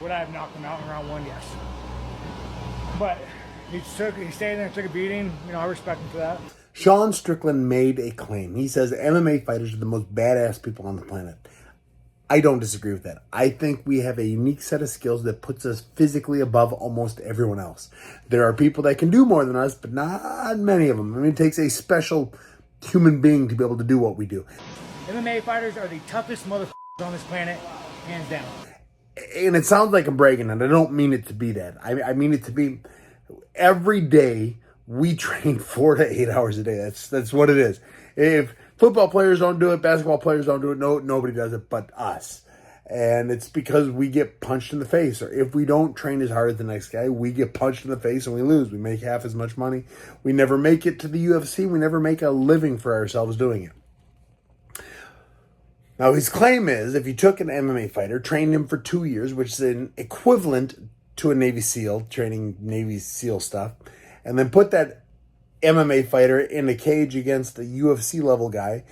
Would I have knocked him out in round one? Yes. But he stayed there and took a beating. You know, I respect him for that. Sean Strickland made a claim. He says MMA fighters are the most badass people on the planet. I don't disagree with that. I think we have a unique set of skills that puts us physically above almost everyone else. There are people that can do more than us, but not many of them. I mean, it takes a special human being to be able to do what we do. MMA fighters are the toughest motherfuckers on this planet, hands down. And it sounds like I'm bragging, and I don't mean it to be that. I mean it to be every day we train 4 to 8 hours a day. That's what it is. If football players don't do it, basketball players don't do it, nobody does it but us. And it's because we get punched in the face. Or if we don't train as hard as the next guy, we get punched in the face and we lose. We make half as much money. We never make it to the UFC. We never make a living for ourselves doing it. Now, his claim is if you took an MMA fighter, trained him for 2 years, which is an equivalent to a Navy SEAL, training Navy SEAL stuff, and then put that MMA fighter in a cage against the UFC level guy,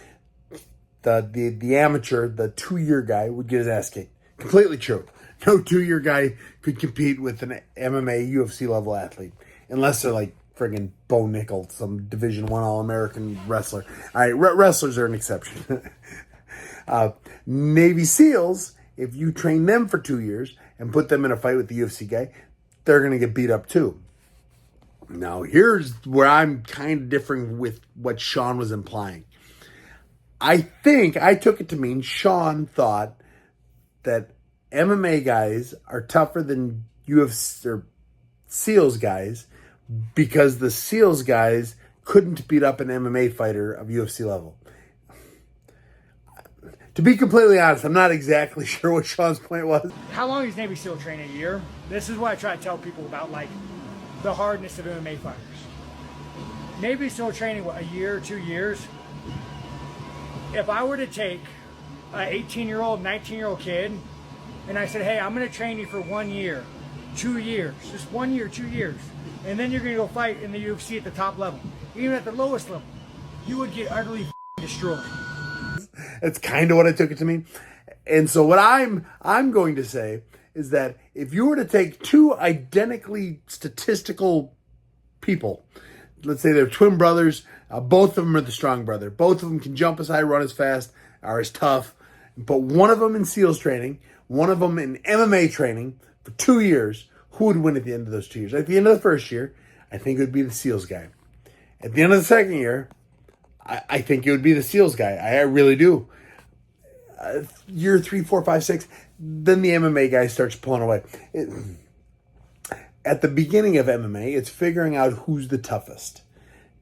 the amateur, the 2-year guy would get his ass kicked. Completely true. No 2-year guy could compete with an MMA UFC level athlete unless they're like friggin' Bo Nickel, some Division I All-American wrestler. All right, wrestlers are an exception. Navy SEALs, if you train them for 2 years and put them in a fight with the UFC guy, they're going to get beat up too. Now, here's where I'm kind of differing with what Sean was implying. I think I took it to mean Sean thought that MMA guys are tougher than UFC or SEALs guys because the SEALs guys couldn't beat up an MMA fighter of UFC level. To be completely honest, I'm not exactly sure what Sean's point was. How long is Navy SEAL training? A year? This is what I try to tell people about, like, the hardness of MMA fighters. Navy SEAL training, what, a year, 2 years? If I were to take an 18-year-old, 19-year-old kid, and I said, hey, I'm going to train you for 1 year, 2 years, just 1 year, 2 years, and then you're going to go fight in the UFC at the top level, even at the lowest level, you would get utterly destroyed. That's kind of what I took it to mean. And so what I'm going to say is that if you were to take two identically statistical people, let's say they're twin brothers, both of them are the strong brother, both of them can jump as high, run as fast, are as tough, but one of them in SEALs training, one of them in MMA training for 2 years, who would win at the end of those 2 years? At the end of the first year, I think it would be the SEALs guy. At the end of the second year, I think it would be the SEALs guy. I really do. Year 3, 4, 5, 6, then the MMA guy starts pulling away. At the beginning of MMA, it's figuring out who's the toughest.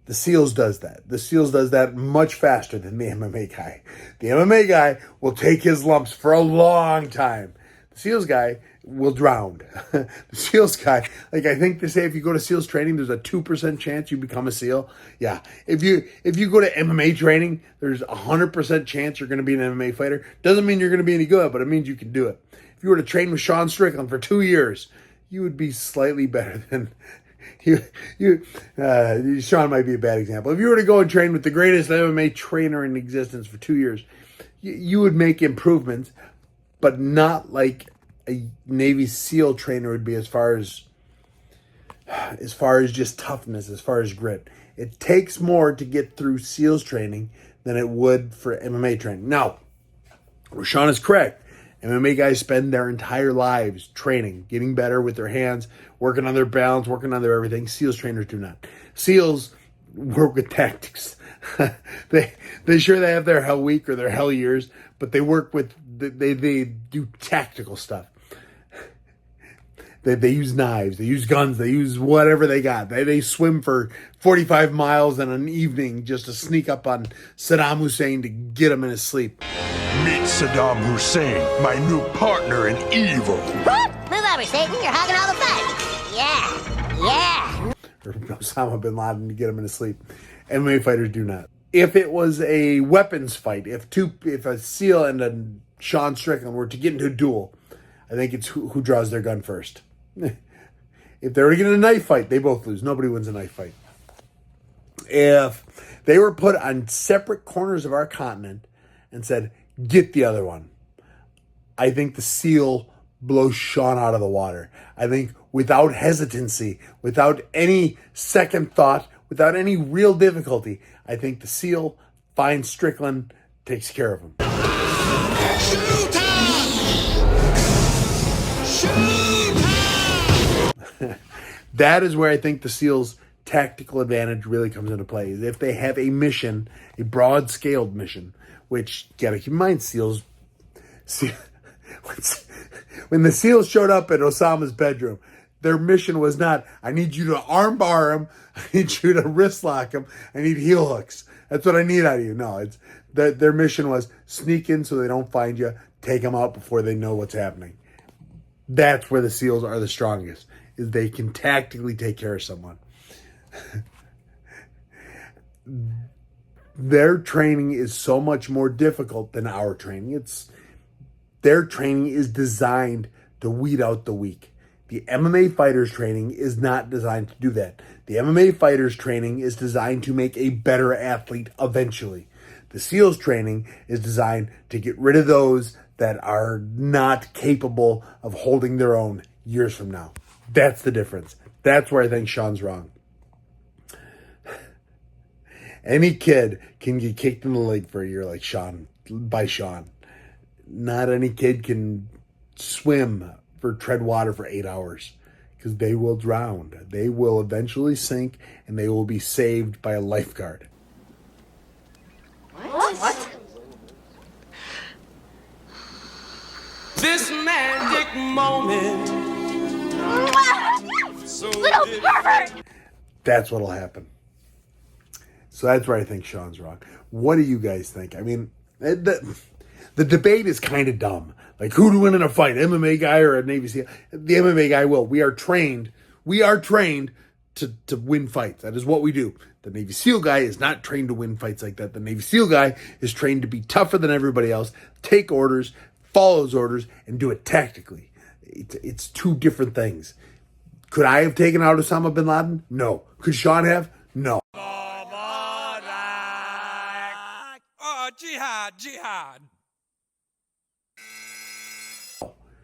The SEALs does that. The SEALs does that much faster than the MMA guy. The MMA guy will take his lumps for a long time. The SEALs guy will drown. The SEALs guy, like I think they say if you go to SEALs training, there's a 2% chance you become a SEAL. Yeah. If you go to MMA training, there's a 100% chance you're going to be an MMA fighter. Doesn't mean you're going to be any good, but it means you can do it. If you were to train with Sean Strickland for 2 years, you would be slightly better than Sean might be a bad example. If you were to go and train with the greatest MMA trainer in existence for 2 years, you would make improvements, but not like a Navy SEAL trainer would be as far as just toughness, as far as grit. It takes more to get through SEALs training than it would for MMA training. Now, Rashawn is correct. MMA guys spend their entire lives training, getting better with their hands, working on their balance, working on their everything. SEALs trainers do not. SEALs work with tactics. they have their hell week or their hell years, but they work with, they do tactical stuff. They use knives, they use guns, they use whatever they got. They swim for 45 miles in an evening just to sneak up on Saddam Hussein to get him in his sleep. Meet Saddam Hussein, my new partner in evil. What? Move over, Satan. You're hogging all the fun. Yeah. Or Osama bin Laden to get him in his sleep. MMA fighters do not. If it was a weapons fight, if a SEAL and a Sean Strickland were to get into a duel, I think it's who draws their gun first. If they were to get in a knife fight, they both lose. Nobody wins a knife fight. If they were put on separate corners of our continent and said, get the other one, I think the SEAL blows Sean out of the water. I think without hesitancy, without any second thought, without any real difficulty, I think the SEAL finds Strickland, takes care of him. That is where I think the SEAL's tactical advantage really comes into play. Is if they have a mission, a broad-scaled mission, which, you gotta keep in mind, when the SEALs showed up at Osama's bedroom, their mission was not, I need you to arm bar him, I need you to wrist lock him, I need heel hooks. That's what I need out of you. No, it's their mission was sneak in so they don't find you, take them out before they know what's happening. That's where the SEALs are the strongest, is they can tactically take care of someone. Their training is so much more difficult than our training. Their training is designed to weed out the weak. The MMA fighters training is not designed to do that. The MMA fighters training is designed to make a better athlete eventually. The SEALs training is designed to get rid of those that are not capable of holding their own years from now. That's the difference. That's where I think Sean's wrong. Any kid can get kicked in the leg for a year like Sean. Not any kid can swim or tread water for 8 hours, because they will drown. They will eventually sink, and they will be saved by a lifeguard. What? This magic moment. Little pervert! That's what'll happen. So that's where I think Sean's wrong. What do you guys think? I mean, the debate is kind of dumb. Like, who to win in a fight, MMA guy or a Navy SEAL? The MMA guy will. We are trained to win fights. That is what we do. The Navy SEAL guy is not trained to win fights like that. The Navy SEAL guy is trained to be tougher than everybody else, take orders, follow those orders, and do it tactically. It's two different things. Could I have taken out Osama bin Laden? No. Could Sean have? No. Jihad.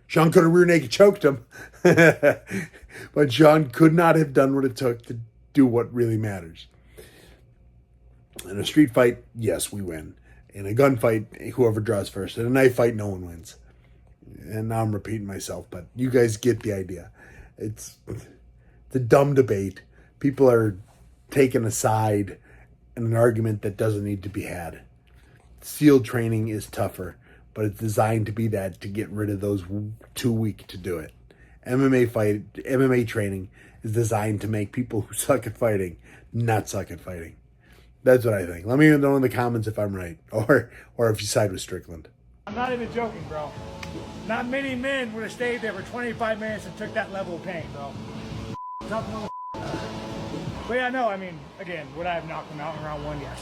Sean could have rear naked choked him, but Sean could not have done what it took to do what really matters. In a street fight, yes, we win. In a gunfight, whoever draws first. In a knife fight, no one wins. And now I'm repeating myself, but you guys get the idea. It's a dumb debate. People are taking a side in an argument that doesn't need to be had. SEAL training is tougher, but it's designed to be that, to get rid of those too weak to do it. MMA training is designed to make people who suck at fighting not suck at fighting. That's what I think. Let me know in the comments if I'm right, or if you side with Strickland. I'm not even joking, bro. Not many men would have stayed there for 25 minutes and took that level of pain, bro. Tough little. But yeah, no, I mean, again, would I have knocked him out in round one? Yes.